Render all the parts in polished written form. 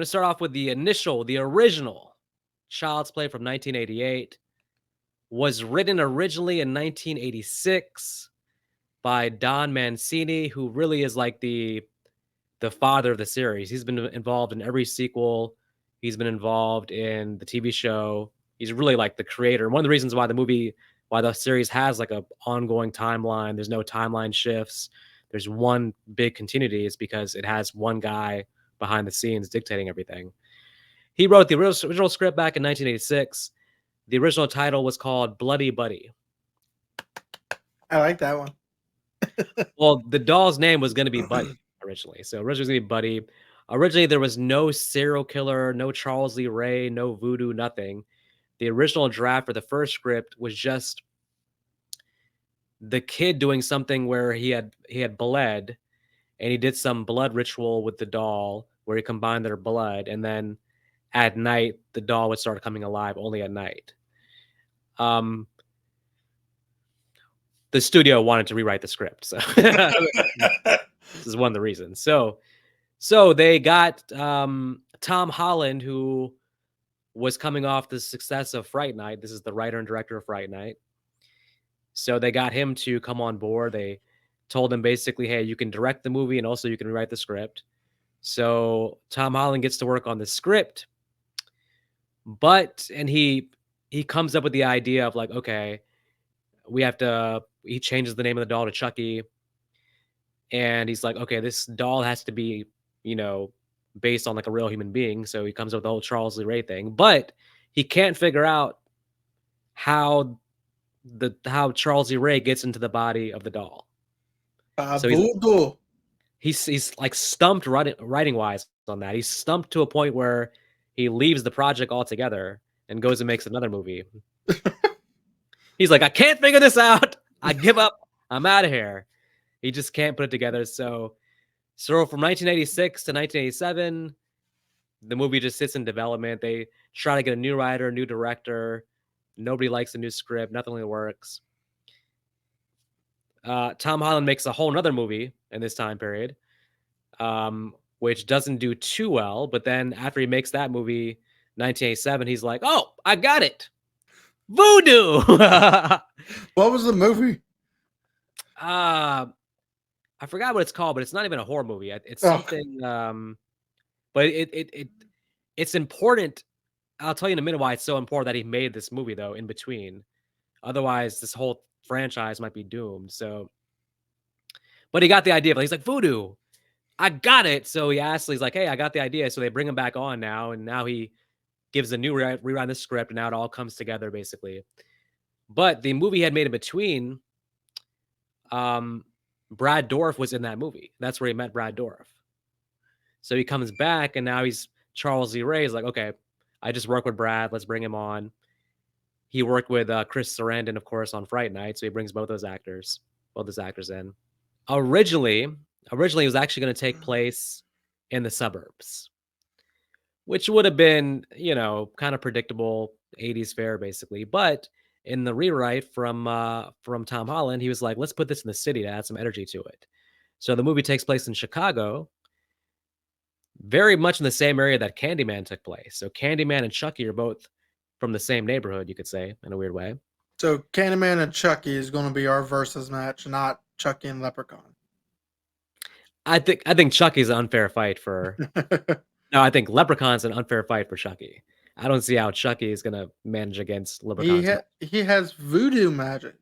going to start off with the original Child's Play from 1988. Was written originally in 1986 by Don Mancini, who really is like the father of the series. He's been involved in every sequel. He's been involved in the TV show. He's really like the creator. One of the reasons why the series has like a ongoing timeline. There's no timeline shifts. There's one big continuity is because it has one guy behind the scenes dictating everything. He wrote the original script back in 1986. The original title was called Bloody Buddy. I like that one. Well, the doll's name was going to be Buddy originally. So originally it was going to be Buddy. Originally, there was no serial killer, no Charles Lee Ray, no voodoo, nothing. The original draft for the first script was just the kid doing something where he had bled, and he did some blood ritual with the doll where he combined their blood, and then at night the doll would start coming alive only at night. The studio wanted to rewrite the script, so this is one of the reasons. So they got Tom Holland, who was coming off the success of Fright Night. This is the writer and director of Fright Night. So they got him to come on board. They told him basically, hey, you can direct the movie and also you can rewrite the script. So Tom Holland gets to work on the script, and he comes up with the idea of like, okay, he changes the name of the doll to Chucky. And he's like, okay, this doll has to be, based on like a real human being. So he comes up with the whole Charles Lee Ray thing, but he can't figure out how Charles Lee Ray gets into the body of the doll. So he's like stumped writing wise on that. He's stumped to a point where he leaves the project altogether and goes and makes another movie. He's like, I can't figure this out. I give up. I'm out of here. He just can't put it together. So from 1986 to 1987, the movie just sits in development. They try to get a new writer, new director. Nobody likes the new script. Nothing really works. Tom Holland makes a whole nother movie in this time period, which doesn't do too well. But then after he makes that movie, 1987, he's like, oh, I got it. Voodoo. What was the movie? I forgot what it's called, but it's not even a horror movie. It's something. But it's important. I'll tell you in a minute why it's so important that he made this movie though in between. Otherwise, this whole franchise might be doomed. So, but he got the idea. But he's like, voodoo, I got it. So he's like, hey, I got the idea. So they bring him back on now, and now he gives a new rewrite on the script, and now it all comes together basically. But the movie he had made in between, Brad Dourif was in that movie. That's where he met Brad Dourif. So he comes back, and now he's Charles Lee Ray. He's like, okay, I just worked with Brad. Let's bring him on. He worked with Chris Sarandon, of course, on Fright Night. So he brings both his actors in. Originally, it was actually going to take place in the suburbs, which would have been, kind of predictable 80s fare, basically. But in the rewrite from Tom Holland, he was like, let's put this in the city to add some energy to it. So the movie takes place in Chicago, very much in the same area that Candyman took place. So Candyman and Chucky are both from the same neighborhood, you could say, in a weird way. So Candyman and Chucky is going to be our versus match, not Chucky and Leprechaun. I think Chucky's an unfair fight for... No, I think Leprechaun's an unfair fight for Chucky. I don't see how Chucky is going to manage against Leprechaun. He has voodoo magic.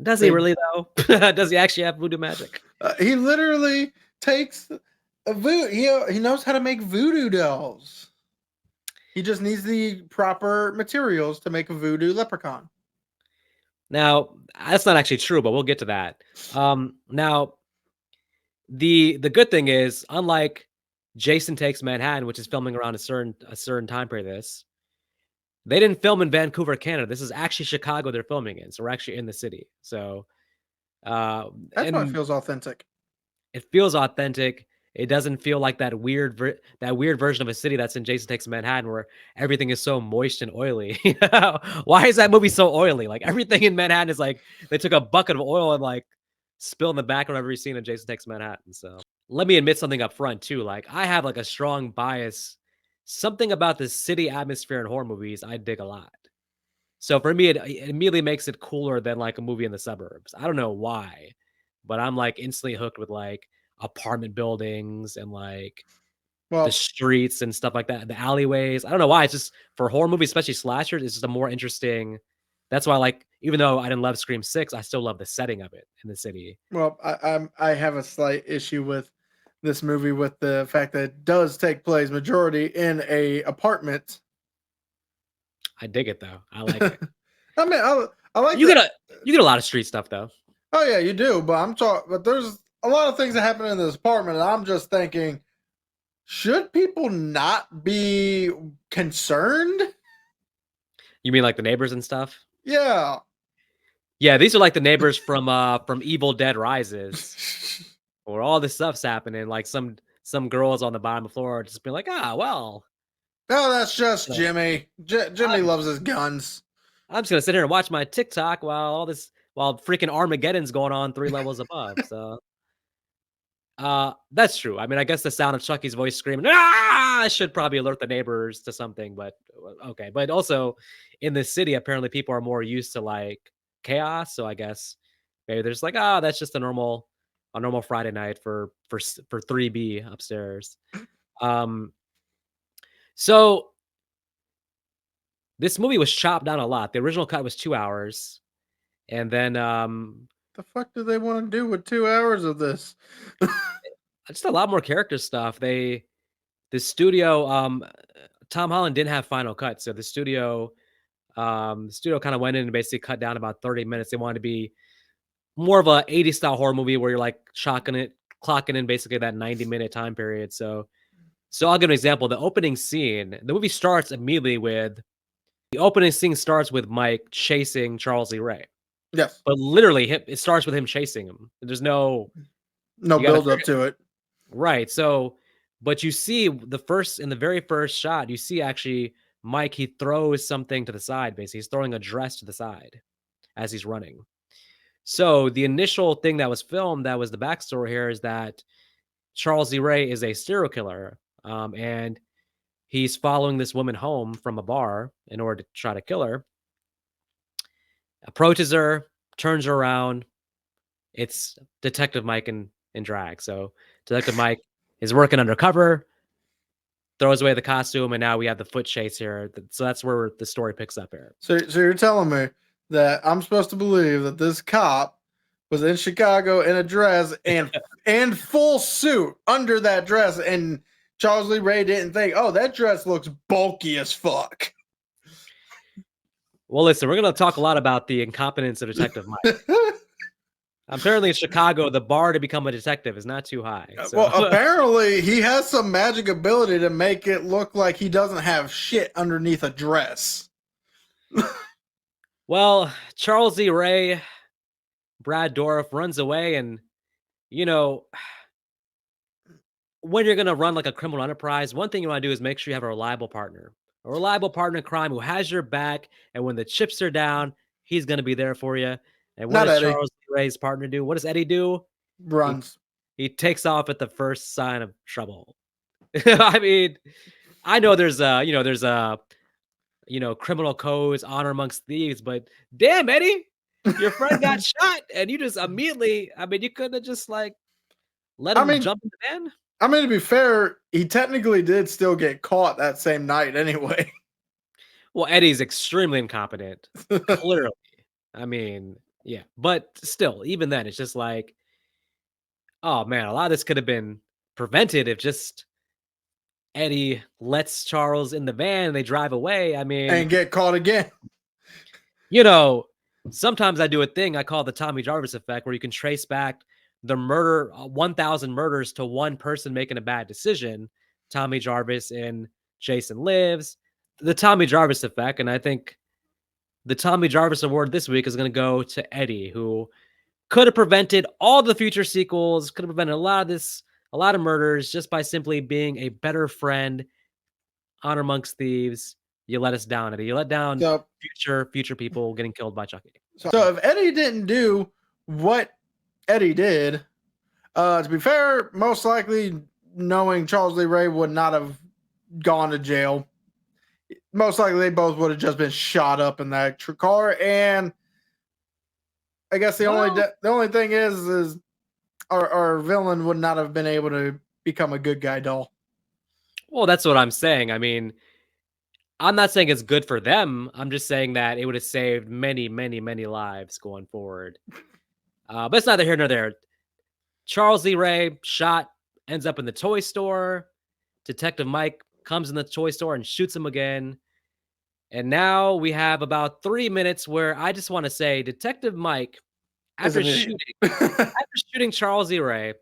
Does he really, though? Does he actually have voodoo magic? He literally takes a voodoo. He knows how to make voodoo dolls. He just needs the proper materials to make a voodoo leprechaun. Now, that's not actually true, but we'll get to that. Now, the good thing is, unlike Jason Takes Manhattan, which is filming around a certain time period, they didn't film in Vancouver, Canada. This is actually Chicago they're filming in. So we're actually in the city. So that's why it feels authentic. It feels authentic. It doesn't feel like that weird version of a city that's in Jason Takes Manhattan where everything is so moist and oily. Why is that movie so oily? Like everything in Manhattan is like they took a bucket of oil and like spilled in the background of every scene in Jason Takes Manhattan. So let me admit something up front too, like, I have, like, a strong bias. Something about the city atmosphere in horror movies I dig a lot. So for me, it immediately makes it cooler than, like, a movie in the suburbs. I don't know why, but I'm, like, instantly hooked with, like, apartment buildings and, like, the Well, streets and stuff like that, the alleyways. I don't know why, it's just for horror movies, especially slashers, it's just a more interesting. That's why, like, even though I didn't love Scream 6, I still love the setting of it in the city. I have a slight issue with this movie with the fact that it does take place majority in a apartment. I dig it though. I like it. I mean, I like You the. get a you get a lot of street stuff though. Oh yeah, you do. But I'm talking. But there's a lot of things that happen in this apartment, and I'm just thinking, should people not be concerned? You mean like the neighbors and stuff? Yeah. Yeah, these are like the neighbors from Evil Dead Rises, where all this stuff's happening. Like some girls on the bottom of the floor just being like, ah, well, No, that's just you know, Jimmy. Jimmy I'm loves his guns. I'm just gonna sit here and watch my TikTok while freaking Armageddon's going on 3 levels above. So that's true. I mean, I guess the sound of Chucky's voice screaming, "Ah!" should probably alert the neighbors to something, but okay. But also, in the city, apparently people are more used to like chaos. So I guess maybe there's like, ah, that's just a normal Friday night for 3B upstairs. Um, so this movie was chopped down a lot. The original cut was 2 hours, and then The fuck do they want to do with 2 hours of this? just a lot more character stuff. The studio, Tom Holland didn't have final cut, so the studio kind of went in and basically cut down about 30 minutes. They wanted to be more of a 80s style horror movie where you're like clocking in basically that 90-minute time period. So I'll give an example. The movie starts immediately with the opening scene starts with Mike chasing Charles Lee Ray. Yes. But literally it starts with him chasing him. There's no No you gotta build up figure to it. right. So but you see in the very first shot, you see actually Mike, he throws something to the side, basically. He's throwing a dress to the side as he's running. So the initial thing that was filmed, that was the backstory here, is that Charles E. Ray is a serial killer, and he's following this woman home from a bar in order to try to kill her. Approaches her, turns her around. It's Detective Mike in drag. So Detective Mike is working undercover, throws away the costume, and now we have the foot chase here. So that's where the story picks up here. So you're telling me that I'm supposed to believe that this cop was in Chicago in a dress and full suit under that dress, and Charles Lee Ray didn't think, oh, that dress looks bulky as fuck. Well, listen, we're going to talk a lot about the incompetence of Detective Mike. Apparently in Chicago, the bar to become a detective is not too high. So. Well, apparently he has some magic ability to make it look like he doesn't have shit underneath a dress. Well, Charles E. Ray, Brad Dourif runs away, and you know, when you're gonna run like a criminal enterprise, one thing you want to do is make sure you have a reliable partner in crime who has your back, and when the chips are down, he's gonna be there for you. And what Not does Eddie. Charles E. Ray's partner do? What does Eddie do? He Runs. he takes off at the first sign of trouble. I mean, I know there's criminal codes, honor amongst thieves, but damn, Eddie, your friend got shot, and you just immediately. I mean, you couldn't have just like let I him mean, jump in the van. to be fair, he technically did still get caught that same night anyway. Well, Eddie's extremely incompetent, clearly. I mean, yeah, but still, even then, it's just like, oh man, a lot of this could have been prevented if just Eddie lets Charles in the van and they drive away. I mean, And get caught again. you know, sometimes I do a thing I call the Tommy Jarvis effect, where you can trace back the 1,000 murders to one person making a bad decision. Tommy Jarvis in Jason Lives, the Tommy Jarvis effect. And I think the Tommy Jarvis award this week is going to go to Eddie, who could have prevented all the future sequels, could have prevented a lot of murders just by simply being a better friend. Honor amongst thieves. You let us down, Eddie. You let down So, future people getting killed by Chucky. so if Eddie didn't do what Eddie did, To be fair, most likely knowing Charles Lee Ray would not have gone to jail. Most likely they both would have just been shot up in that car. And I guess Well, the only thing is our villain would not have been able to become a good guy doll. well, that's what I'm saying. I mean, I'm not saying it's good for them. I'm just saying that it would have saved many, many, many lives going forward. But it's neither here nor there. Charles Lee Ray shot, ends up in the toy store. Detective Mike comes in the toy store and shoots him again. And now we have about 3 minutes where I just want to say Detective Mike, Is after an idiot. shooting after shooting Charles E. Ray,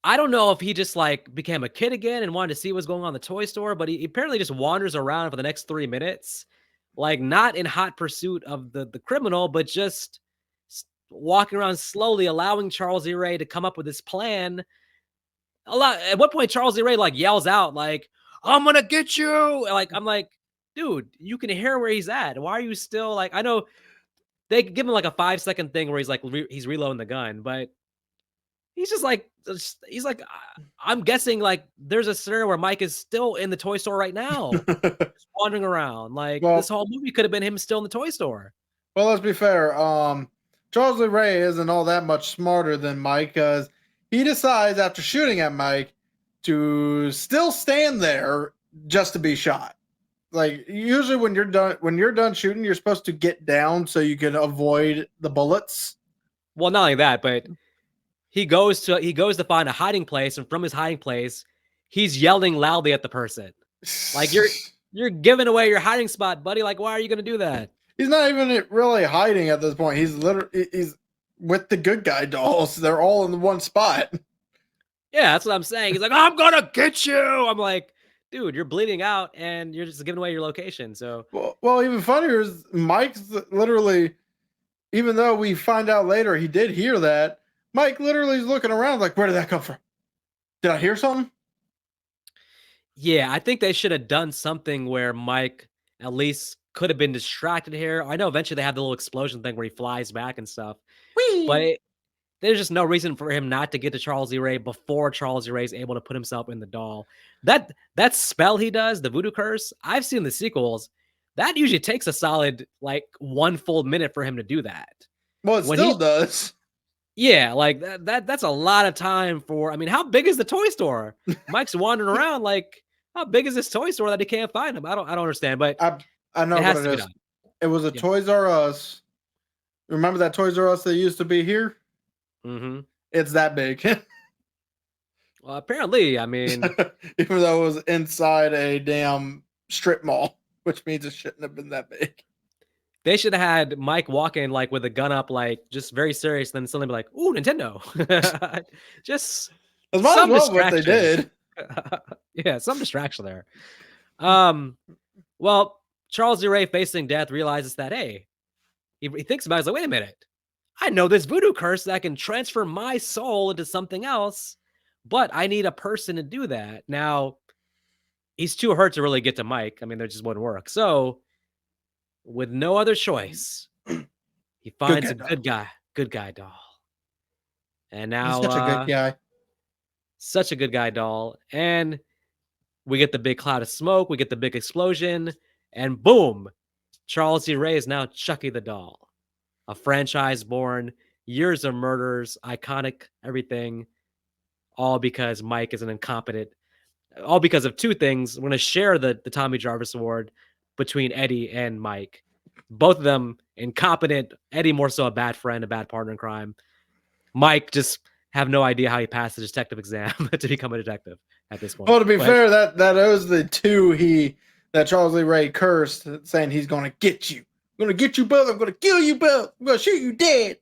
I don't know if he just like became a kid again and wanted to see what's going on in the toy store, but he apparently just wanders around for the next 3 minutes, like not in hot pursuit of the criminal, but just walking around slowly, allowing Charles E. Ray to come up with this plan. A lot. At one point, Charles E. Ray like yells out like, "I'm gonna get you!" Like I'm like, dude, you can hear where he's at. Why are you still like? I know they give him like a 5-second thing where he's like he's reloading the gun, but he's just like he's like I'm guessing like there's a scenario where Mike is still in the toy store right now, just wandering around. Like this well, whole movie could have been him still in the toy store. well, let's be fair. Charles Lee Ray isn't all that much smarter than Mike because he decides after shooting at Mike to still stand there just to be shot. Like usually when you're done shooting, you're supposed to get down so you can avoid the bullets. Well, not only that, but he goes to find a hiding place, and from his hiding place, he's yelling loudly at the person. Like you're giving away your hiding spot, buddy. Like why are you gonna do that? He's not even really hiding at this point. He's with the good guy dolls. They're all in the one spot. Yeah, that's what I'm saying. He's like, I'm gonna get you. I'm like, dude, you're bleeding out and you're just giving away your location. So Well, even funnier is Mike's literally. Even though we find out later he did hear that, Mike literally is looking around like, where did that come from? Did I hear something? yeah, I think they should have done something where Mike at least could have been distracted here. I know eventually they have the little explosion thing where he flies back and stuff, but Whee! there's just no reason for him not to get to Charles E. Ray before Charles E. Ray is able to put himself in the doll. That spell he does, the voodoo curse, I've seen the sequels. That usually takes a solid like 1 full minute for him to do that. Well, it When still he does. Yeah, like that's a lot of time for I mean, how big is the toy store? Mike's wandering around like how big is this toy store that he can't find him? I don't understand, but I I know it what has it to be is. done. It was a Yeah. Toys R Us. Remember that Toys R Us that used to be here? Mhm. It's that big. Well, apparently, I mean, Even though it was inside a damn strip mall, which means it shouldn't have been that big. they should have had Mike walk in like with a gun up, like just very serious, then suddenly be like, "Ooh, Nintendo." Just As might as some well what they distraction. did. Yeah, some distraction there. Um, well, Charles D. Ray facing death realizes that hey, he thinks about it, he's like, wait a minute. I know this voodoo curse that can transfer my soul into something else, but I need a person to do that. Now, he's too hurt to really get to Mike. I mean, there just wouldn't work. So, with no other choice, he Good finds guy a though. good guy doll. And He's now, such a good guy. such a good guy doll. And we get the big cloud of smoke, we get the big explosion, and boom, Charles E. Ray is now Chucky the doll. A franchise born, years of murders, iconic everything, all because Mike is an incompetent. All because of two things. We're going to share the Tommy Jarvis Award between Eddie and Mike. Both of them incompetent. Eddie more so a bad friend, a bad partner in crime. Mike just have no idea how he passed the detective exam to become a detective at this Well, point. to be Go ahead. fair, that owes the two that Charles Lee Ray cursed, saying he's gonna get you. I'm gonna get you both. I'm gonna kill you both. I'm gonna shoot you dead.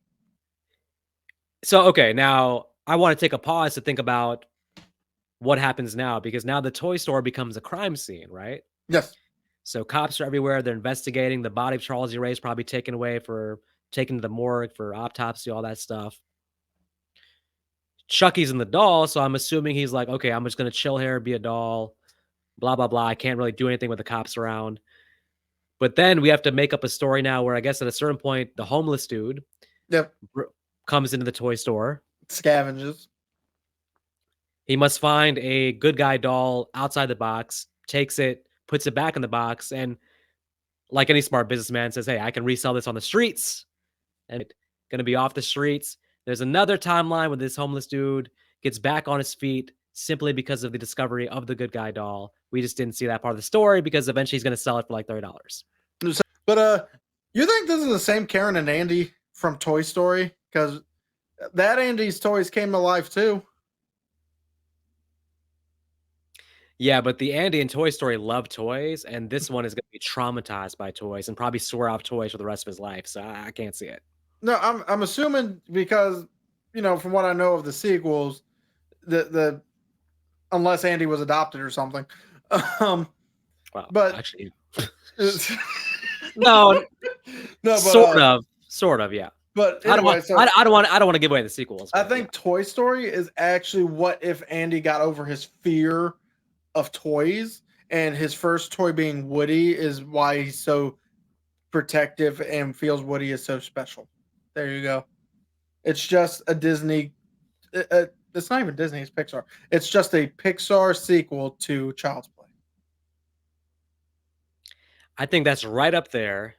So okay, now I want to take a pause to think about what happens now because now the toy store becomes a crime scene, right? Yes. So cops are everywhere. They're investigating. The body of Charles E. Ray is probably taken away for taken to the morgue for autopsy, all that stuff. Chucky's in the doll, so I'm assuming he's like, okay, I'm just gonna chill here, be a doll, blah blah blah. I can't really do anything with the cops around. But then we have to make up a story now where I guess at a certain point, the homeless dude, Yep. comes into the toy store. Scavenges. He must find a good guy doll outside the box, takes it, puts it back in the box, and like any smart businessman says, "Hey, I can resell this on the streets." And gonna be off the streets. There's another timeline where this homeless dude gets back on his feet simply because of the discovery of the good guy doll. We just didn't see that part of the story because eventually he's gonna sell it for like $30. But you think this is the same Karen and Andy from Toy Story? Because that Andy's toys came to life too. Yeah, but the Andy in Toy Story loved toys, and this one is gonna be traumatized by toys and probably swear off toys for the rest of his life. So I can't see it. No, I'm assuming because from what I know of the sequels, the unless Andy was adopted or something. Well, But actually, no, no, but sort of, yeah. but I don't anyway, want, so I don't want to give away the sequels. I But think Toy Story is actually what if Andy got over his fear of toys, and his first toy being Woody is why he's so protective and feels Woody is so special. There you go. It's just a Disney. It's not even Disney. It's Pixar. It's just a Pixar sequel to Child's Play. I think that's right up there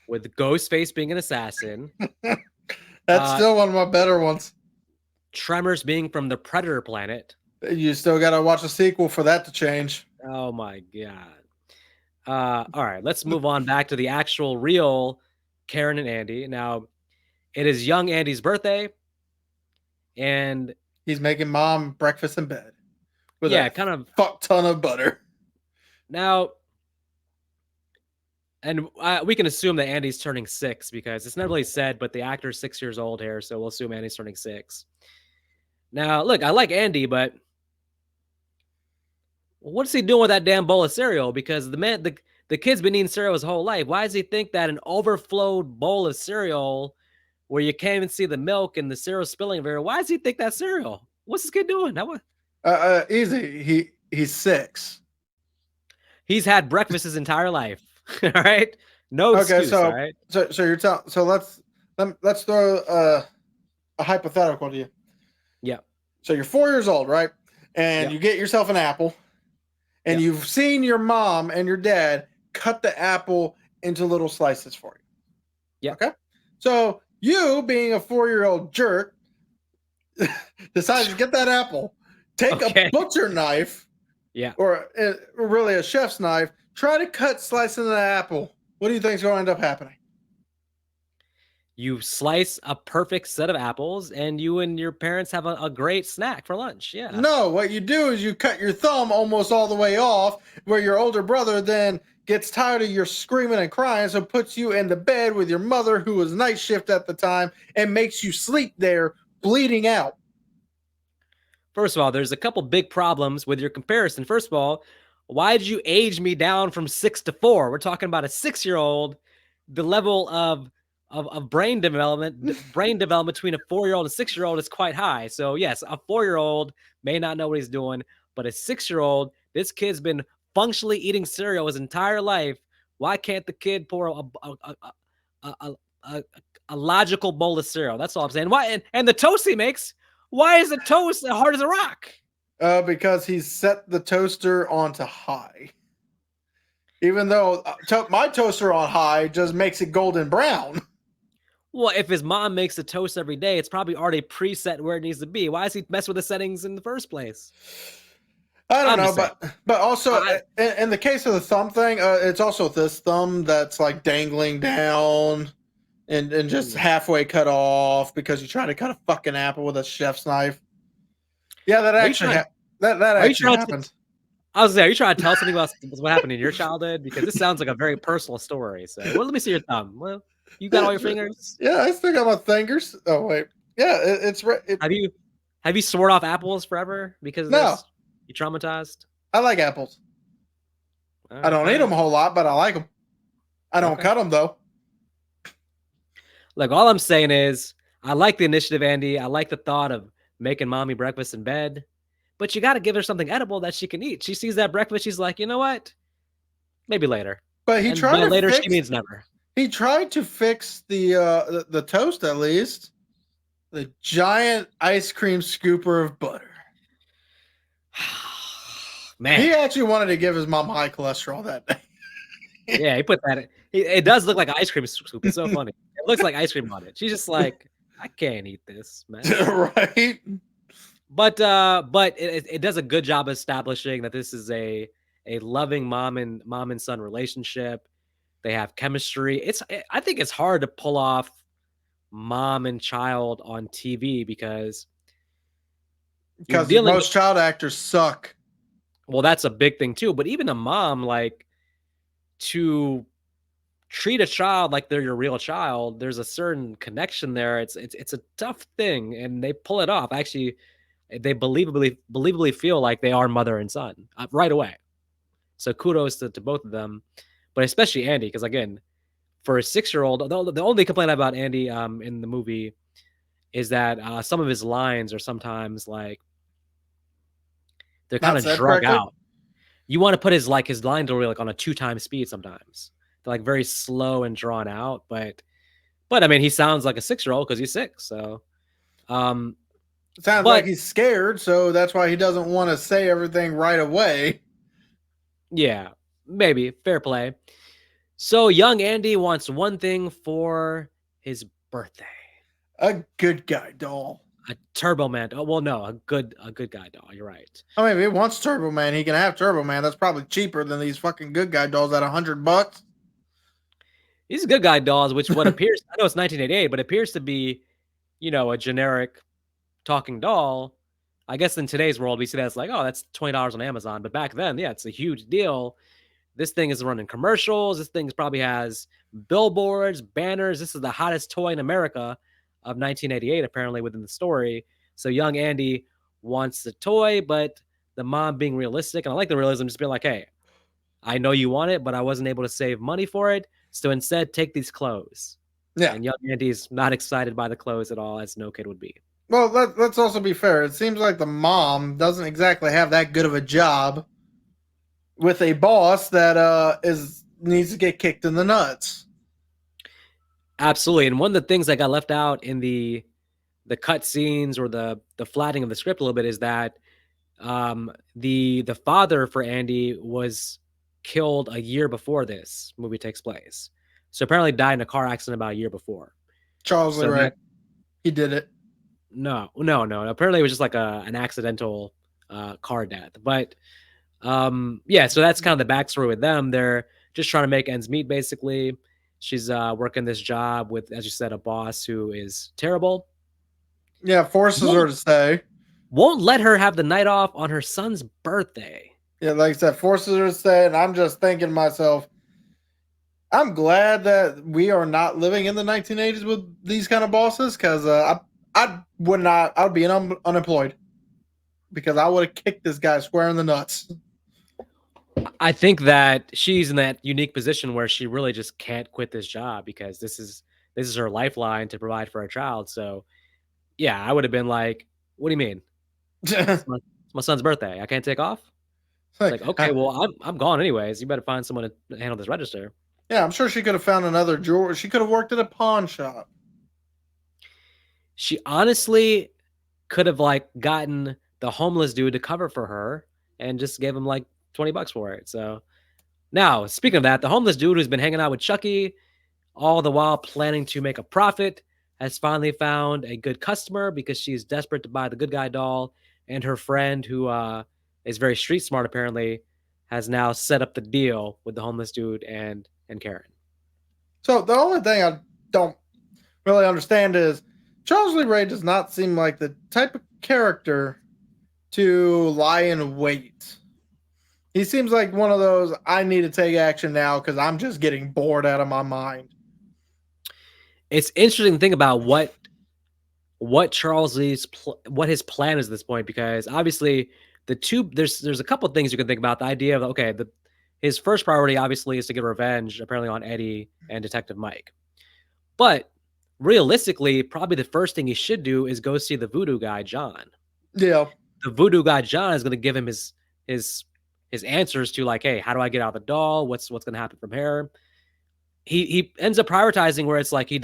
with Ghostface being an assassin, That's uh, still one of my better ones. Tremors being from the Predator planet. You still got to watch a sequel for that to change. Oh my god. All right, let's move on back to the actual real Karen and Andy. Now, it is young Andy's birthday, and He's making mom breakfast in bed with yeah, a kind of fuck ton of butter. now, and we can assume that Andy's turning 6 because it's not really said, but the actor's 6 years old here, so we'll assume Andy's turning 6. Now, look, I like Andy, but what's he doing with that damn bowl of cereal? Because the kid's been eating cereal his whole life. Why does he think that an overflowed bowl of cereal where you can't even see the milk and the cereal spilling everywhere? Why does he think that's cereal? What's this kid doing? Easy. He's 6. He's had breakfast his entire life. All right, no Okay, excuse. All right. so you're telling. So let's throw a hypothetical to you. Yeah. So you're 4 years old, right? And Yep. you get yourself an apple, and Yep. you've seen your mom and your dad cut the apple into little slices for you. Yeah. Okay. So you, being a 4-year-old jerk, decides to get that apple, take a butcher knife, Yeah. or really a chef's knife, try to cut slices of the apple. What do you think is going to end up happening? You slice a perfect set of apples, and you and your parents have a great snack for lunch. Yeah. No, what you do is you cut your thumb almost all the way off, where your older brother then gets tired of your screaming and crying, so puts you in the bed with your mother, who was night shift at the time, and makes you sleep there bleeding out. First of all, there's a couple big problems with your comparison. First of all, why did you age me down from 6 to 4? We're talking about a 6-year-old. The level of brain development between a 4-year-old and a 6-year-old is quite high. So yes, a 4-year-old may not know what he's doing, but a 6-year-old, this kid's been functionally eating cereal his entire life. Why can't the kid pour a logical bowl of cereal? That's all I'm saying. Why and the toast he makes? Why is the toast hard as a rock? Because he's set the toaster onto high. Even though my toaster on high just makes it golden brown. Well, if his mom makes the toast every day, it's probably already preset where it needs to be. Why does he mess with the settings in the first place? I don't I'm know, just but also in the case of the thumb thing, it's also this thumb that's like dangling down and just halfway cut off because you try to cut a fucking apple with a chef's knife. Yeah, that actually happened. I was there. Are you trying to tell something about what happened in your childhood? Because this sounds like a very personal story. So, well, let me see your thumb. Well, you got all your fingers? Yeah, I still got my fingers. Oh wait, yeah, it's right. Have you sworn off apples forever because of No. this? You traumatized? I like apples. All I don't right. eat them a whole lot, but I like them. I don't cut them though. Look, all I'm saying is I like the initiative, Andy. I like the thought of making mommy breakfast in bed, but you got to give her something edible that she can eat. She sees that breakfast, she's like, you know what? Maybe later. But he tried to later. fix, She means never. He tried to fix the toast at least. The giant ice cream scooper of butter. Man, He actually wanted to give his mom high cholesterol that day. yeah, he put that. It does look like an ice cream scoop. It's so funny. It looks like ice cream on it. She's just like, I can't eat this mess. Right? But it does a good job establishing that this is a loving mom and son relationship. They have chemistry. I think it's hard to pull off mom and child on TV because you're Because dealing with, most child actors suck. well, that's a big thing too. But even a mom, like, to treat a child like they're your real child, there's a certain connection there. It's a tough thing, and they pull it off. Actually, they believably feel like they are mother and son right away. So kudos to both of them, but especially Andy, because again, for a 6-year-old, the only complaint about Andy in the movie is that some of his lines are sometimes like they're kind Not of said drug correctly. out. You want to put his line delivery like on a 2 times speed sometimes. They're like very slow and drawn out, but I mean he sounds like a 6-year-old because he's 6. So um It sounds like but he's scared, so that's why he doesn't want to say everything right away. yeah, maybe fair play. So young Andy wants one thing for his birthday. A good guy doll. A Turbo Man. Oh, well, no, a good guy doll. You're right. I mean, if he wants Turbo Man, he can have Turbo Man. That's probably cheaper than these fucking good guy dolls at $100. These good guy dolls, which what appears, I know it's 1988, but appears to be, a generic talking doll. I guess in today's world, we see that it's like, oh, that's $20 on Amazon. But back then, yeah, it's a huge deal. This thing is running commercials. This thing probably has billboards, banners. This is the hottest toy in America of 1988, apparently, within the story. So young Andy wants the toy, but the mom being realistic, and I like the realism, just being like, hey, I know you want it, but I wasn't able to save money for it. So instead, take these clothes. Yeah. And young Andy's not excited by the clothes at all, as no kid would be. Well, let's also be fair. It seems like the mom doesn't exactly have that good of a job with a boss that is needs to get kicked in the nuts. Absolutely. And one of the things that got left out in the cut scenes or the flattening of the script a little bit is that the father for Andy was killed a year before this movie takes place. So apparently died in a car accident about a year before. Charles Lee So Ray, that he did it. no. Apparently it was just like an accidental car death. But yeah, so that's kind of the backstory with them. They're just trying to make ends meet basically. She's working this job with, as you said, a boss who is terrible. Yeah, forces her Won't, to stay. won't let her have the night off on her son's birthday. Yeah, like I said, forces her to stay. And I'm just thinking to myself, I'm glad that we are not living in the 1980s with these kind of bosses because I would not, I would be unemployed because I would have kicked this guy square in the nuts. I think that she's in that unique position where she really just can't quit this job because this is her lifeline to provide for her child. So yeah, I would have been like, "What do you mean? It's my son's birthday. I can't take off." It's Like, like, okay, well, I'm gone anyways. You better find someone to handle this register. yeah, I'm sure she could have found another jewelry. She could have worked at a pawn shop. She honestly could have like gotten the homeless dude to cover for her and just gave him like $20 for it. So now, speaking of that, the homeless dude who's been hanging out with Chucky, all the while planning to make a profit, has finally found a good customer because she's desperate to buy the good guy doll. And her friend, who is very street smart, apparently, has now set up the deal with the homeless dude and Karen. So the only thing I don't really understand is Charles Lee Ray does not seem like the type of character to lie in wait. He seems like one of those I need to take action now because I'm just getting bored out of my mind. It's interesting to think about what what his plan is at this point, because obviously there's a couple of things you can think about. The idea of, okay, his first priority obviously is to get revenge apparently on Eddie and Detective Mike. But realistically, probably the first thing he should do is go see the voodoo guy, John. Yeah. The voodoo guy, John, is going to give him his his answers to, like, hey, how do I get out of the doll? What's going to happen from here? He ends up prioritizing where it's like he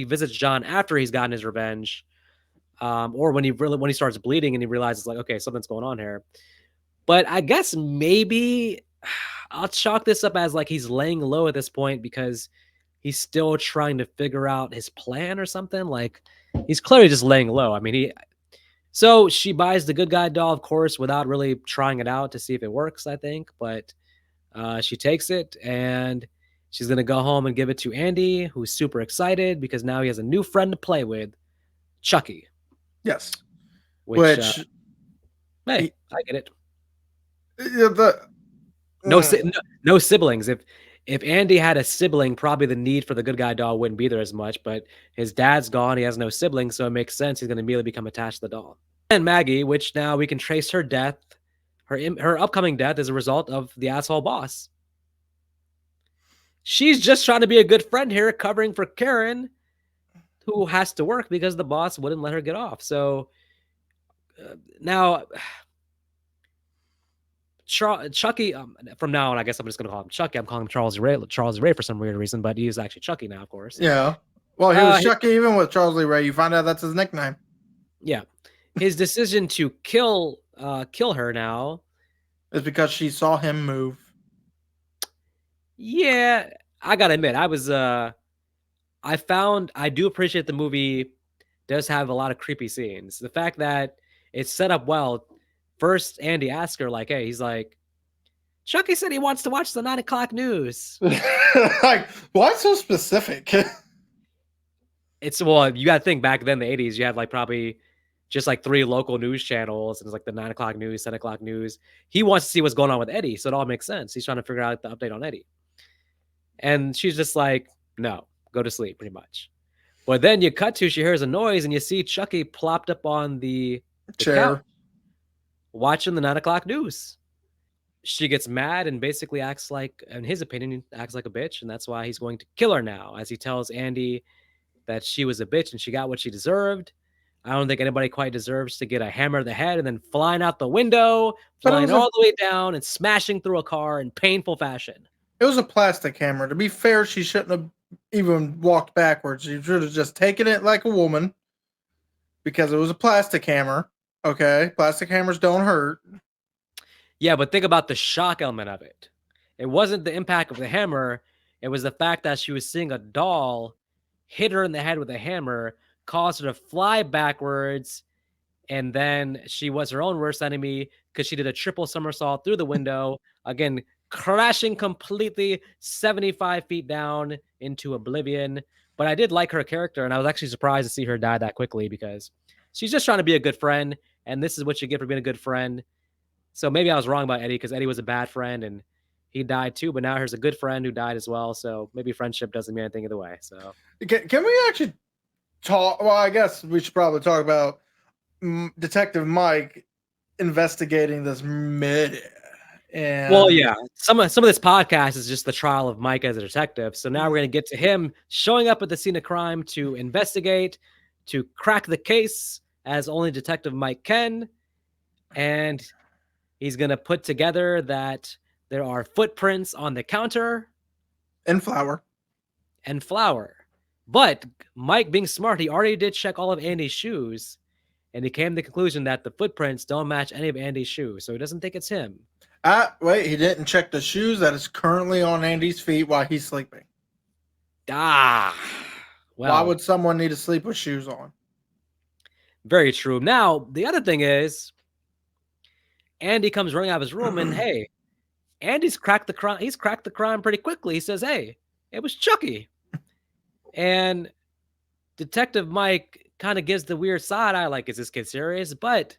visits John after he's gotten his revenge, or when he starts bleeding and he realizes like, okay, something's going on here. But I guess maybe I'll chalk this up as like he's laying low at this point because he's still trying to figure out his plan or something. Like he's clearly just laying low. I mean, so she buys the good guy doll, of course, without really trying it out to see if it works, I think. But she takes it and she's going to go home and give it to Andy, who's super excited because now he has a new friend to play with, Chucky, Yes. which, Which hey, he, I get it. the No, no siblings. If Andy had a sibling, probably the need for the good guy doll wouldn't be there as much. But his dad's gone; he has no siblings, so it makes sense he's going to immediately become attached to the doll. And Maggie, which now we can trace her death, her upcoming death, as a result of the asshole boss. She's just trying to be a good friend here, covering for Karen, who has to work because the boss wouldn't let her get off. So now Chucky, from now on, I guess I'm just going to call him Chucky. I'm calling him Charles Ray for some weird reason, but he's actually Chucky now, of course. Yeah. Well, he was Chucky even with Charles Lee Ray. You find out that's his nickname. Yeah. His decision to kill her now is because she saw him move. Yeah, I gotta admit, I do appreciate the movie does have a lot of creepy scenes. The fact that it's set up well. First, Andy asks her, like, hey, he's like, Chucky said he wants to watch the 9 o'clock news. Like, why so specific? Well, you gotta think back then, the 80s, you had like probably just like 3 local news channels, and it's like the 9 o'clock news, 10 o'clock news. He wants to see what's going on with Eddie, so it all makes sense. He's trying to figure out the update on Eddie. And she's just like, no, go to sleep, pretty much. But then you cut to, she hears a noise, and you see Chucky plopped up on the chair, couch, watching the 9 o'clock news. She gets mad and basically acts like, in his opinion, acts like a bitch, and that's why he's going to kill her now, as he tells Andy that she was a bitch and she got what she deserved. I don't think anybody quite deserves to get a hammer to the head and then flying out the window, flying all the way down and smashing through a car in painful fashion. It was a plastic hammer. To be fair, she shouldn't have even walked backwards. She should have just taken it like a woman because it was a plastic hammer. Okay, plastic hammers don't hurt. Yeah, but think about the shock element of it. It wasn't the impact of the hammer. It was the fact that she was seeing a doll hit her in the head with a hammer, caused her to fly backwards, and then she was her own worst enemy because she did a triple somersault through the window, again, crashing completely 75 feet down into oblivion. But I did like her character, and I was actually surprised to see her die that quickly because she's just trying to be a good friend, and this is what you get for being a good friend. So maybe I was wrong about Eddie because Eddie was a bad friend and he died too, but now here's a good friend who died as well. So maybe friendship doesn't mean anything either way. So can we actually talk? Well, I guess we should probably talk about Detective Mike investigating this murder. And well, yeah, some of this podcast is just the trial of Mike as a detective. So now we're going to get to him showing up at the scene of crime to investigate, to crack the case as only Detective Mike can. And he's going to put together that there are footprints on the counter. And flour. But Mike, being smart, he already did check all of Andy's shoes. And he came to the conclusion that the footprints don't match any of Andy's shoes. So he doesn't think it's him. Wait, he didn't check the shoes that is currently on Andy's feet while he's sleeping. Well, why would someone need to sleep with shoes on? Very true. Now, the other thing is, Andy comes running out of his room and, hey, Andy's cracked the crime. He's cracked the crime pretty quickly. He says, hey, it was Chucky. And Detective Mike kind of gives the weird side eye, like, is this kid serious? But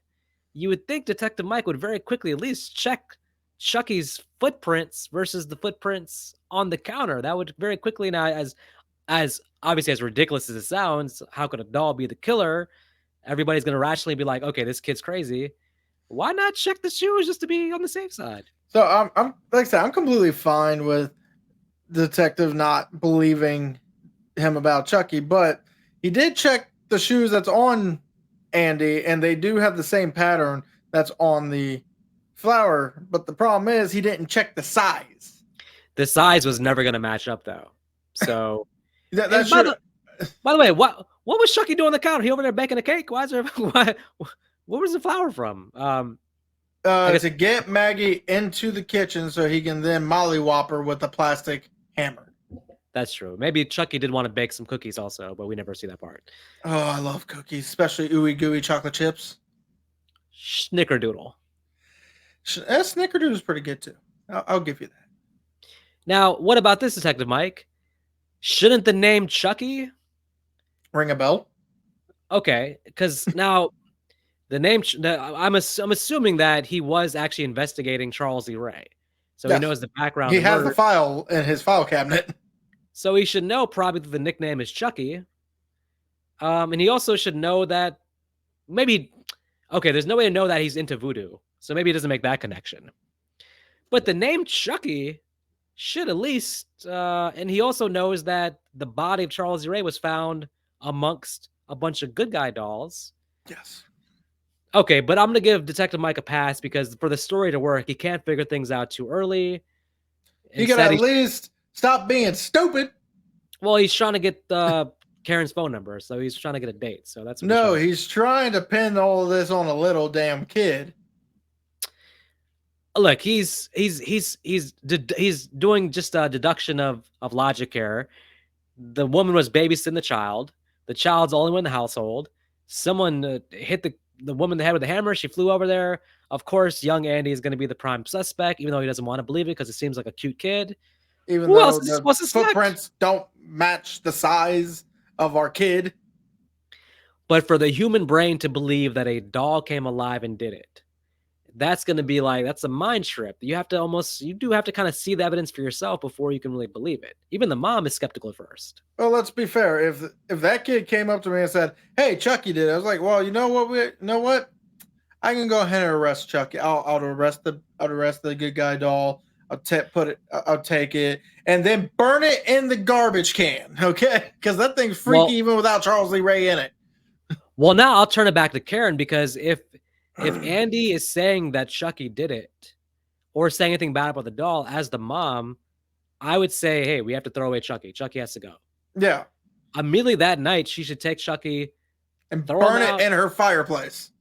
you would think Detective Mike would very quickly at least check Chucky's footprints versus the footprints on the counter. That would very quickly, now, as obviously as ridiculous as it sounds, how could a doll be the killer? Everybody's going to rationally be like, okay, this kid's crazy. Why not check the shoes just to be on the safe side? So I'm like I said, I'm completely fine with the detective not believing him about Chucky, but he did check the shoes that's on Andy, and they do have the same pattern that's on the flower. But the problem is he didn't check the size. The size was never going to match up, though. So that By the way, what was Chucky doing on the counter? He over there baking a cake? Why is there why where was the flour from? I guess To get Maggie into the kitchen so he can then mollywop her with a plastic hammer. that's true. Maybe Chucky did want to bake some cookies also, but we never see that part. Oh, I love cookies, especially ooey gooey chocolate chips. Snickerdoodle. Snickerdoodle is pretty good too. I'll give you that. Now, what about this, Detective Mike? Shouldn't the name Chucky? Ring a bell? Okay, because now the name I'm assuming that he was actually investigating Charles E. Ray, so he Yes. knows the background. He of has the murder. file in his file cabinet. So he should know probably that the nickname is Chucky. And he also should know that maybe, okay, there's no way to know that he's into voodoo. So maybe he doesn't make that connection. But the name Chucky should at least, and he also knows that the body of Charles E. Ray was found amongst a bunch of good guy dolls. Yes. Okay, but I'm going to give Detective Mike a pass because for the story to work, he can't figure things out too early. He could at least stop being stupid. Well, he's trying to get Karen's phone number, so he's trying to get a date. So that's no, he's trying to pin all of this on a little damn kid. Look, he's doing just a deduction of logic here. The woman was babysitting the child. The child's the only one in the household. Someone hit the woman in the head with a hammer. She flew over there. Of course, young Andy is going to be the prime suspect, even though he doesn't want to believe it because it seems like a cute kid. Even though the footprints don't match the size of our kid. But for the human brain to believe that a doll came alive and did it, that's going to be like, that's a mind trip. You do have to kind of see the evidence for yourself before you can really believe it. Even the mom is skeptical at first. Well, let's be fair. If that kid came up to me and said, "Hey, Chucky did it," I was like, "Well, you know what? I can go ahead and arrest Chucky. I'll arrest the good guy doll. I'll take it and then burn it in the garbage can, okay? Because that thing's freaky even without Charles Lee Ray in it." Well, now I'll turn it back to Karen because if Andy is saying that Chucky did it or saying anything bad about the doll as the mom, I would say, hey, we have to throw away Chucky. Chucky has to go. Yeah. Immediately that night, she should take Chucky and burn it in her fireplace.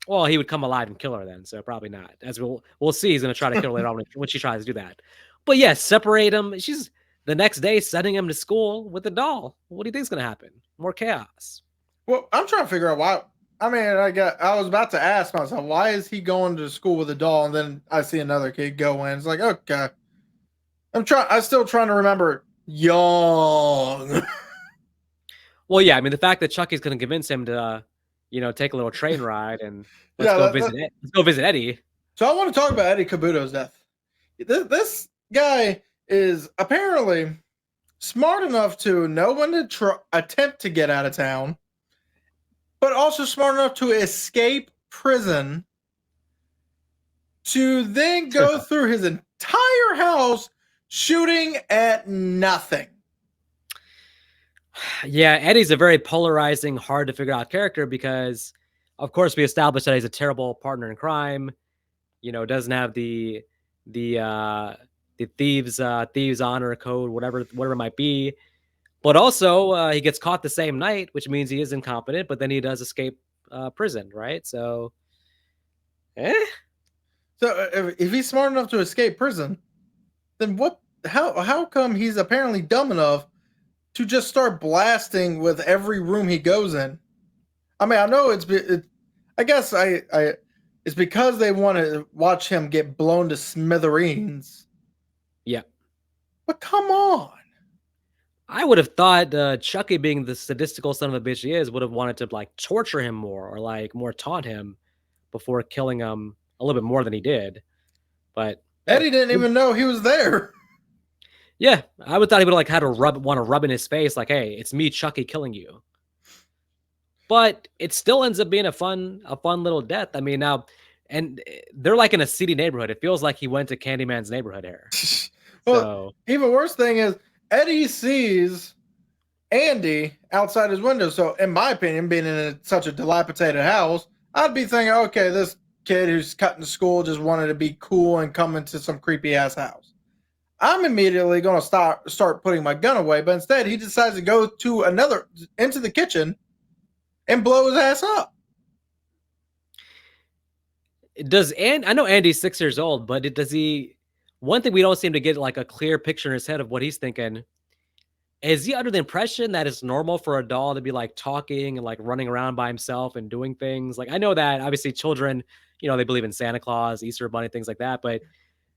Well, he would come alive and kill her then, so probably not. As we'll see, he's going to try to kill her later on when she tries to do that. But yes, separate him. She's the next day sending him to school with the doll. What do you think is going to happen? More chaos. Well, I'm trying to figure out why. I mean, I was about to ask myself, why is he going to school with a doll? And then I see another kid go in. It's like, okay. I'm still trying to remember young. Well, yeah, I mean, the fact that Chucky's going to convince him to, take a little train ride and let's go visit Eddie. So I want to talk about Eddie Kabuto's death. This guy is apparently smart enough to know when to attempt to get out of town, but also smart enough to escape prison, to then go through his entire house shooting at nothing. Yeah, Eddie's a very polarizing, hard to figure out character because, of course, we established that he's a terrible partner in crime. Doesn't have the thieves honor code, whatever it might be. But also, he gets caught the same night, which means he is incompetent. But then he does escape prison, right? So, So if he's smart enough to escape prison, then what? How come he's apparently dumb enough to just start blasting with every room he goes in? I mean, I know I guess it's because they want to watch him get blown to smithereens. Yeah, but come on. I would have thought Chucky, being the sadistical son of a bitch he is, would have wanted to like torture him more or more taunt him before killing him a little bit more than he did. But Eddie didn't even know he was there. Yeah, I would thought he would have had to want to rub in his face like, "Hey, it's me, Chucky, killing you." But it still ends up being a fun little death. I mean, now, and they're like in a seedy neighborhood. It feels like he went to Candyman's neighborhood here. Well, even worse thing is Eddie sees Andy outside his window. So, in my opinion, being in such a dilapidated house, I'd be thinking, okay, this kid who's cutting school just wanted to be cool and come into some creepy ass house. I'm immediately going to start putting my gun away. But instead, he decides to go to into the kitchen and blow his ass up. I know Andy's 6 years old, but does he? One thing we don't seem to get like a clear picture in his head of what he's thinking. Is he under the impression that it's normal for a doll to be like talking and like running around by himself and doing things? Like I know that obviously children, they believe in Santa Claus, Easter Bunny, things like that. But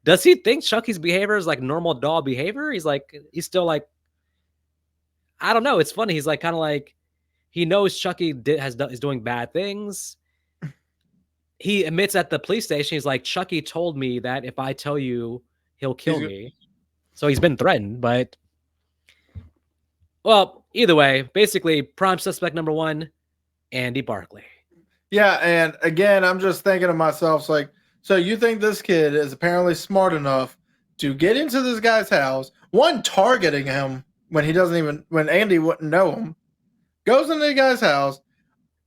does he think Chucky's behavior is like normal doll behavior? He's still like, I don't know. It's funny. He's like kind of like he knows Chucky is doing bad things. He admits at the police station, he's like, Chucky told me that if I tell you, he'll kill me. So he's been threatened, but well, either way, basically, prime suspect number 1, Andy Barkley. Yeah, and again, I'm just thinking to myself, like, so you think this kid is apparently smart enough to get into this guy's house, one, targeting him when when Andy wouldn't know him, goes into the guy's house,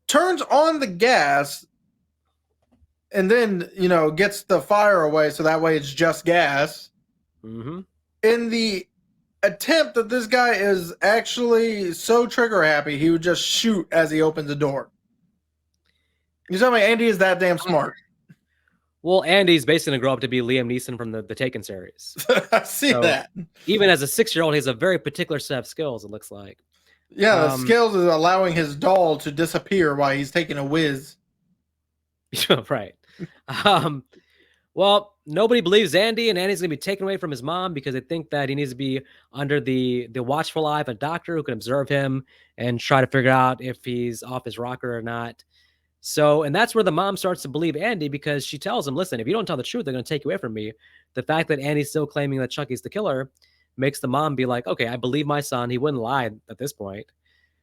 turns on the gas, and then, gets the fire away so that way it's just gas. Mm-hmm. In the attempt that this guy is actually so trigger happy, he would just shoot as he opens the door. You tell me Andy is that damn smart? Well, Andy's basically going to grow up to be Liam Neeson from the Taken series. I see that. Even as a 6-year-old, he has a very particular set of skills, it looks like. Yeah, the skills is allowing his doll to disappear while he's taking a whiz. Right. Well, nobody believes Andy, and Andy's going to be taken away from his mom because they think that he needs to be under the watchful eye of a doctor who can observe him and try to figure out if he's off his rocker or not. So, and that's where the mom starts to believe Andy because she tells him, listen, if you don't tell the truth, they're going to take you away from me. The fact that Andy's still claiming that Chucky's the killer makes the mom be like, okay, I believe my son. He wouldn't lie at this point.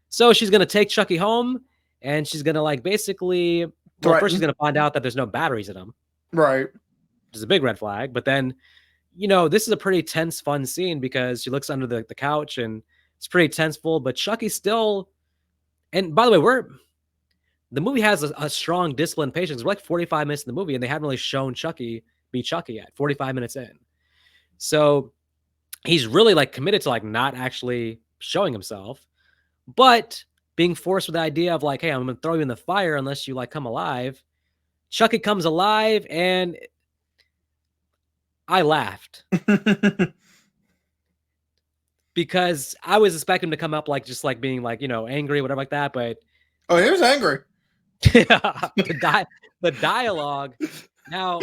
So she's going to take Chucky home and she's going to like basically, well, first she's going to find out that there's no batteries in him. Right. Which is a big red flag. But then, this is a pretty tense, fun scene because she looks under the couch and it's pretty tenseful, but Chucky's still, and by the way, the movie has a strong discipline patience. We're like 45 minutes in the movie and they haven't really shown Chucky be Chucky yet, 45 minutes in. So he's really like committed to like not actually showing himself, but being forced with the idea of like, hey, I'm going to throw you in the fire unless you like come alive. Chucky comes alive and I laughed because I was expecting him to come up like just like being like, angry, whatever like that. But oh, he was angry. The dialogue. Now,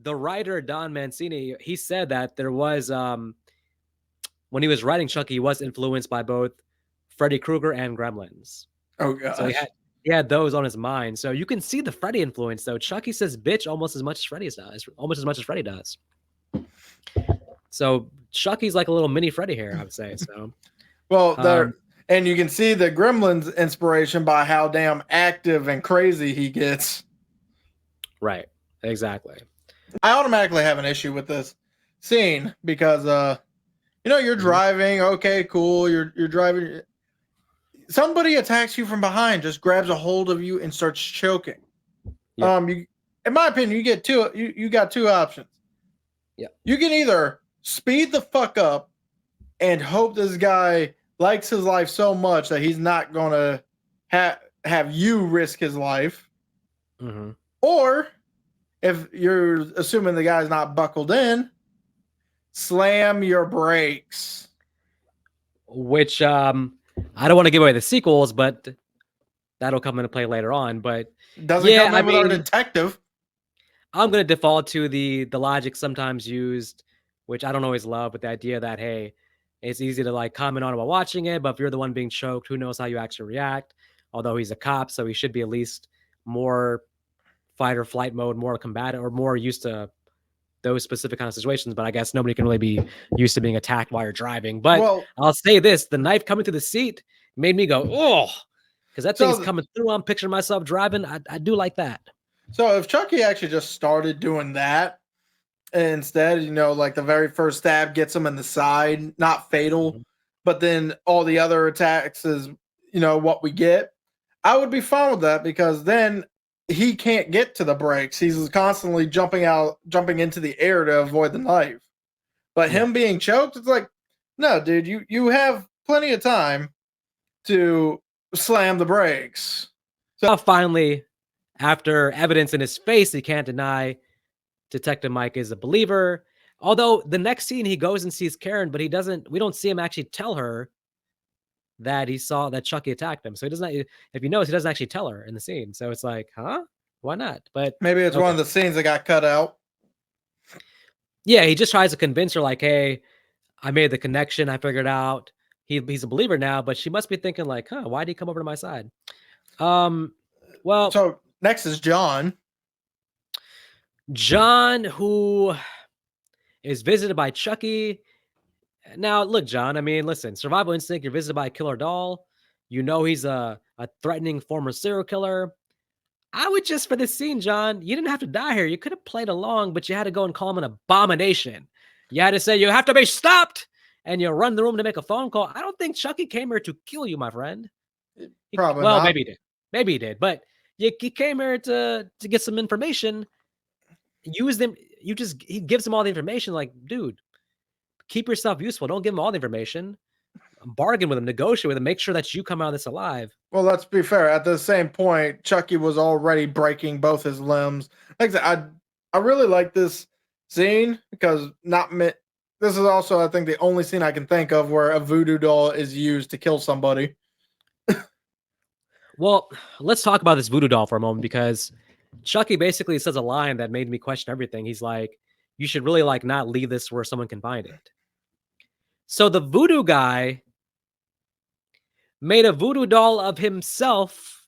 the writer Don Mancini, he said that there was when he was writing Chucky, he was influenced by both Freddy Krueger and Gremlins. Oh god. So he had those on his mind. So you can see the Freddy influence though. Chucky says bitch almost as much as Freddy does. So Chucky's like a little mini Freddy here, I would say. So well, and you can see the Gremlins inspiration by how damn active and crazy he gets. Right. Exactly. I automatically have an issue with this scene because you're driving, okay, cool, you're driving, somebody attacks you from behind, just grabs a hold of you and starts choking. Yeah. In my opinion, you got two options. Yeah. You can either speed the fuck up and hope this guy likes his life so much that he's not gonna have you risk his life, or if you're assuming the guy's not buckled in, slam your brakes. Which I don't want to give away the sequels, but that'll come into play later on. But doesn't come in with our detective. I'm gonna default to the logic sometimes used, which I don't always love, with the idea that hey, it's easy to like comment on it while watching it, but if you're the one being choked, who knows how you actually react? Although he's a cop, so he should be at least more fight or flight mode, more combative, or more used to those specific kind of situations. But I guess nobody can really be used to being attacked while you're driving. But I'll say this: the knife coming through the seat made me go, oh, because that thing's coming through. I'm picturing myself driving. I do like that. So if Chucky actually just started doing that instead, like the very first stab gets him in the side, not fatal, but then all the other attacks is, what we get, I would be fine with that because then he can't get to the brakes. He's constantly jumping into the air to avoid the knife. But Yeah. him being choked, it's like, no, dude, you have plenty of time to slam the brakes. Now finally, after evidence in his face, he can't deny Detective Mike is a believer. Although the next scene he goes and sees Karen, but we don't see him actually tell her that he saw that Chucky attacked him. So he doesn't, if you notice, he doesn't actually tell her in the scene. So it's like, huh? Why not? But Maybe it's one okay. of the scenes that got cut out. Yeah, he just tries to convince her, like, hey, I made the connection. I figured out he's a believer now, but she must be thinking, like, huh, why did he come over to my side? Um, well, So next is John. John, who is visited by Chucky. Now, look, John, I mean, listen, survival instinct, you're visited by a killer doll. You know he's a threatening former serial killer. I would just, for this scene, John, you didn't have to die here. You could have played along, but you had to go and call him an abomination. You had to say, you have to be stopped. And you run the room to make a phone call. I don't think Chucky came here to kill you, my friend. Probably Well, not. maybe he did. Maybe he did. But he came here to get some information. Use them. He gives him all the information. Like, dude, keep yourself useful. Don't give him all the information. Bargain with him, negotiate with him, make sure that you come out of this alive. Well, let's be fair. At the same point, Chucky was already breaking both his limbs. Like I said, I really like this scene because this is also, I think, the only scene I can think of where a voodoo doll is used to kill somebody. Well, let's talk about this voodoo doll for a moment because Chucky basically says a line that made me question everything. He's like, you should really like not leave this where someone can find it. So the voodoo guy made a voodoo doll of himself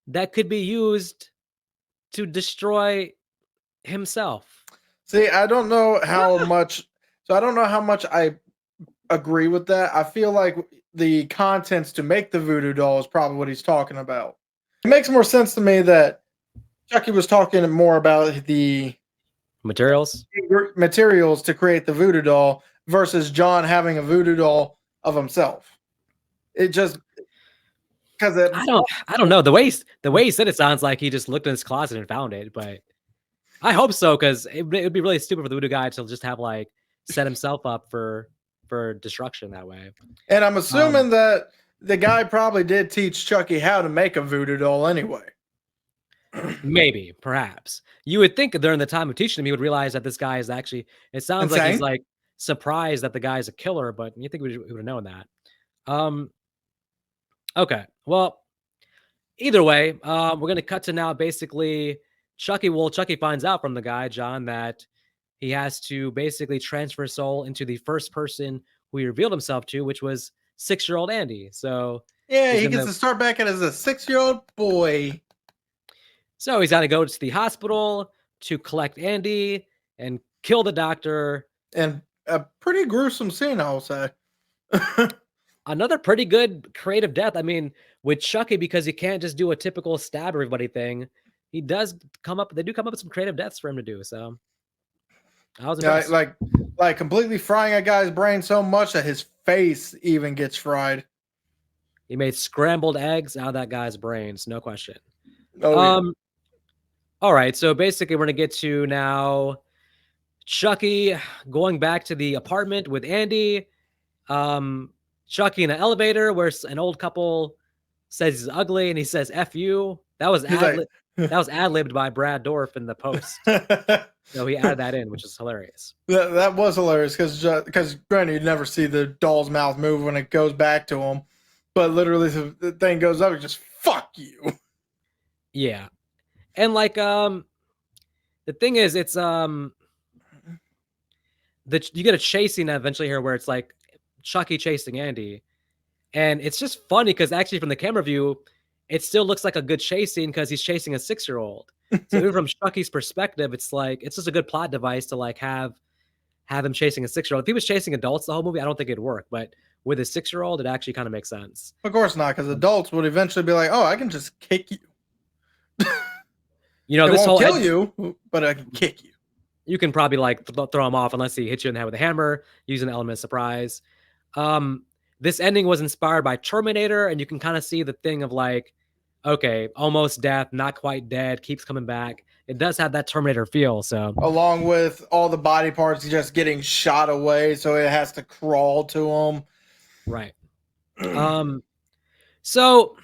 that could be used to destroy himself. See, I don't know how much. So I don't know how much I agree with that. I feel like the contents to make the voodoo doll is probably what he's talking about. It makes more sense to me that Chucky was talking more about the Materials? materials to create the voodoo doll versus John having a voodoo doll of himself. It just because it I don't know. The way he said it sounds like he just looked in his closet and found it, but I hope so because it would be really stupid for the voodoo guy to just have like set himself up for destruction that way. and I'm Um, assuming that the guy probably did teach Chucky how to make a voodoo doll anyway. Maybe, perhaps. You would think during the time of teaching him, he would realize that this guy is actually, it sounds like he's Insane. like surprised that the guy's a killer, but you think we would have known that. Um, okay. Well, either way, we're gonna cut to now basically Chucky finds out from the guy, John, that he has to basically transfer his soul into the first person who he revealed himself to, which was 6-year-old Andy. So Yeah, he's he gonna gets to start back as a 6-year-old boy. so he's gotta go to the hospital to collect Andy and kill the doctor. And a pretty gruesome scene, I'll say. Another pretty good creative death. I mean, with Chucky, because you can't just do a typical stab everybody thing, he does come up. They do come up with some creative deaths for him to do. So I was Yeah, impressed. like completely frying a guy's brain so much that his face even gets fried. He made scrambled eggs out of that guy's brains, no question. Oh yeah. Um, all right, so basically, we're gonna get to now Chucky going back to the apartment with Andy. Um, Chucky in an elevator where an old couple says he's ugly and he says "F you." He's like That was ad libbed by Brad Dorff in the post. that, So he added that in, which is hilarious. that was hilarious because granted you never see the doll's mouth move when it goes back to him, but literally the thing goes up and just fuck you. Yeah, and like the thing is, it's you get a chase scene eventually here where it's like Chucky chasing Andy, and it's just funny because actually from the camera view, it still looks like a good chase scene because he's chasing a 6-year-old. So even from Chucky's perspective, it's like it's just a good plot device to like have him chasing a 6-year-old. If he was chasing adults the whole movie, I don't think it'd work. But with a 6-year-old, it actually kind of makes sense. Of course not, because adults would eventually be like, "Oh, I can just kick you. You know, It this won't whole kill you, but I can kick you." you can probably like throw him off unless he hits you in the head with a hammer using the element of surprise. This ending was inspired by Terminator, and you can kind of see the thing of like, okay, almost death, not quite dead, keeps coming back. it does have that Terminator feel. So along with all the body parts just getting shot away, so it has to crawl to right. them. Um. So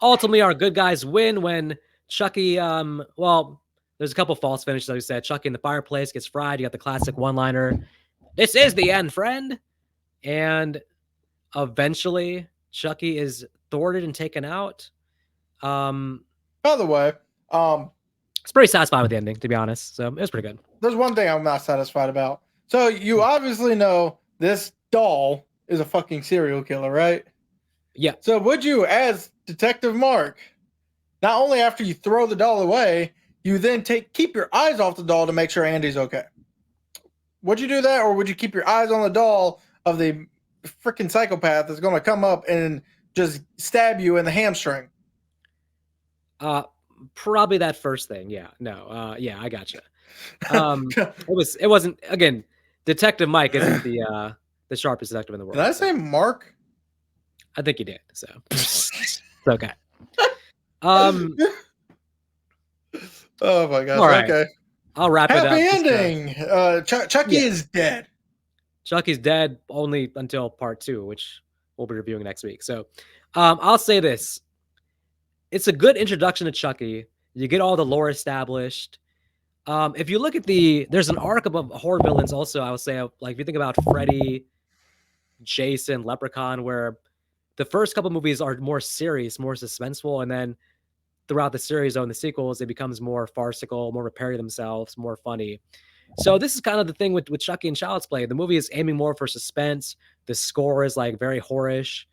ultimately, our good guys win when Chucky. Well, there's a couple false finishes. Like we said, Chucky in the fireplace gets fried. You got the classic one-liner. This is the end, friend. And eventually, Chucky is thwarted and taken out. By the way, It's pretty satisfying with the ending, to be honest. So it was pretty good. there's one thing I'm not satisfied about. So you obviously know this doll is a fucking serial killer, right? Yeah. So would you, as Detective Mark, not only after you throw the doll away, you then keep your eyes off the doll to make sure Andy's okay? Would you do that, or would you keep your eyes on the doll of the freaking psychopath that's going to come up and just stab you in the hamstring? Probably that first thing. Yeah. No. Yeah, I gotcha. It wasn't again. Detective Mike isn't the sharpest detective in the Did world. I So say Mark? I think you did. So it's okay. Um. Oh my gosh. All right. Okay. I'll wrap it Happy up. Just ending. Chucky yeah. is dead. Chucky's dead only until part 2, which we'll be reviewing next week. So, I'll say this: it's a good introduction to Chucky. You get all the lore established. If you look at there's an arc of horror villains. Also, I would say, like if you think about Freddy, Jason, Leprechaun, where the first couple movies are more serious, more suspenseful, and then throughout the series, though, in the sequels, it becomes more farcical, more parody themselves, more funny. So this is kind of the thing with Chucky and Child's Play. The movie is aiming more for suspense. The score is like very horrorish.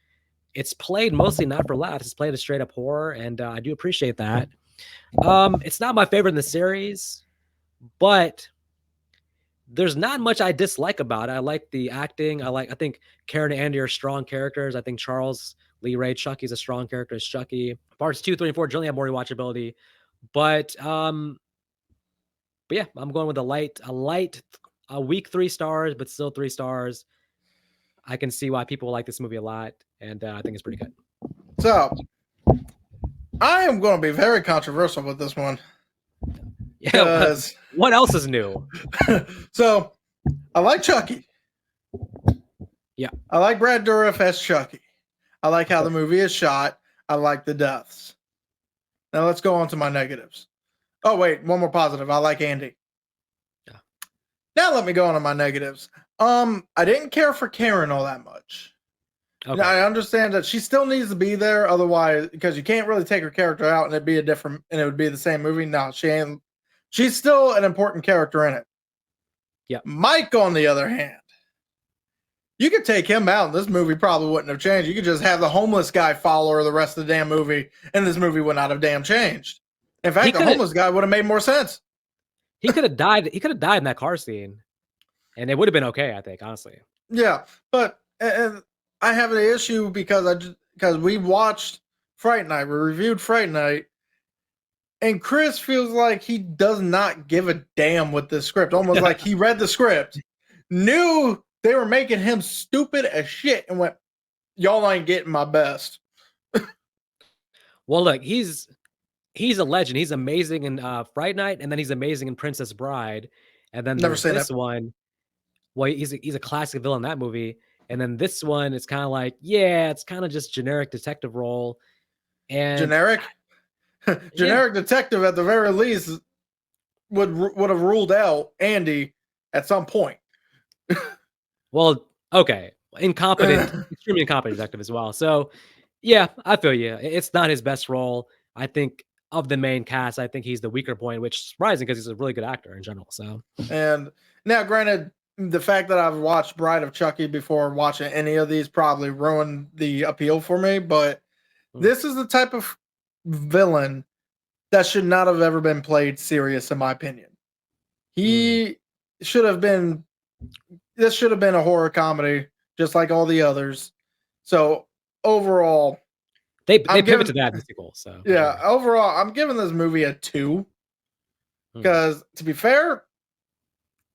It's played mostly not for laughs. It's played as straight up horror, and I do appreciate that. It's not my favorite in the series, but there's not much I dislike about it. I like the acting. I think Karen and Andy are strong characters. I think Charles Lee Ray Chucky's a strong character as Chucky. Parts 2, 3, and 4 generally have more rewatchability. But yeah, I'm going with a weak 3 stars, but still 3 stars. I can see why people like this movie a lot, and I think it's pretty good. So I am going to be very controversial with this one. Yeah, Because what else is new? so I like Chucky. Yeah. I like Brad Dourif as Chucky. I like how the movie is shot. I like the deaths. Now let's go on to my negatives. Oh wait, one more positive. I like Andy. Yeah. Now let me go on to my negatives. I didn't care for Karen all that much. Okay. I understand that she still needs to be there, otherwise, because you can't really take her character out and it would be the same movie. No, she ain't. She's still an important character in it. Yeah. Mike, on the other hand, you could take him out, and this movie probably wouldn't have changed. You could just have the homeless guy follow her the rest of the damn movie, and this movie would not have damn changed. In fact, the homeless guy would have made more sense. He could have died. He could have died in that car scene, and it would have been okay. I think, honestly. Yeah, but and I have an issue because we watched Fright Night, we reviewed Fright Night, and Chris feels like he does not give a damn with this script. Almost like he read the script, knew they were making him stupid as shit, and went, "Y'all ain't getting my best." Well, look, he's a legend. He's amazing in Fright Night, and then he's amazing in Princess Bride, and then Never there's seen this it. one. Well, he's a classic villain in that movie, and then this one, it's kind of like, yeah, it's kind of just generic detective role, and Generic, yeah, generic detective at the very least would have ruled out Andy at some point. well, okay, incompetent, extremely incompetent detective as well. So, yeah, I feel you. It's not his best role. I think of the main cast, I think he's the weaker point, which is surprising because he's a really good actor in general. So, And now, granted, the fact that I've watched Bride of Chucky before watching any of these probably ruined the appeal for me, but this is the type of villain that should not have ever been played serious, in my opinion. He should have been, this should have been a horror comedy, just like all the others. So, overall, they I'm pivot giving, to that in the sequel. So, yeah, overall, I'm giving this movie a 2 because, to be fair,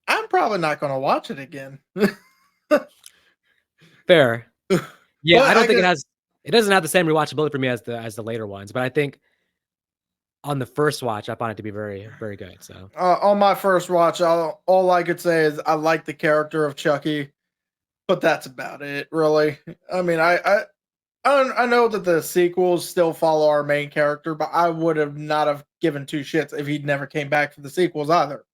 I'm probably not going to watch it again. fair. Yeah, But I don't I think guess, it doesn't have the same rewatchability for me as the later ones, but I think On the first watch, I found it to be very, very good, so On my first watch, all I could say is I like the character of Chucky, but that's about it, really. I mean, I know that the sequels still follow our main character, but I would have not have given two shits if he'd never came back for the sequels either.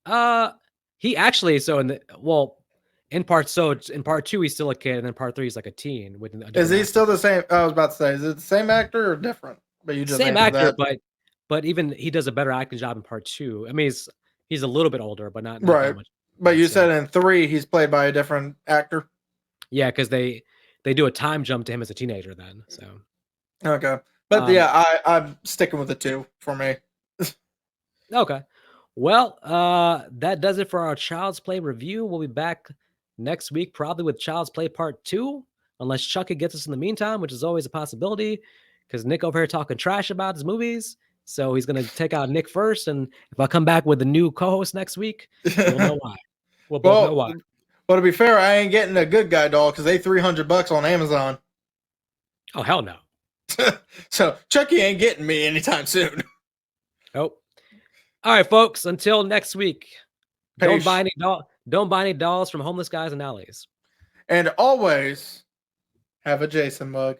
Uh, he actually so in the well, in part 2, he's still a kid, and then part 3, he's like a teen with a Is different he actor. still the same? I was about to say, is it the same actor or different? But you just Same answered actor, that. but even he does a better acting job in part 2. I mean, he's a little bit older, but not that Right. much. But you So said in 3 he's played by a different actor. yeah, because they do a time jump to him as a teenager then. So Okay. But um, yeah, I'm sticking with the 2 for me. okay. Well, that does it for our Child's Play review. We'll be back next week, probably with Child's Play Part 2, unless Chucky gets us in the meantime, which is always a possibility, because Nick over here talking trash about his movies. So he's gonna take out Nick first, and if I come back with a new co-host next week, we'll know why. We'll both know Well, why. to be fair, I ain't getting a good guy doll because they $300 on Amazon. Oh hell no. So Chucky ain't getting me anytime soon. Nope. All right, folks. Until next week, Peace. don't buy any dolls from homeless guys in alleys. And always have a Jason mug.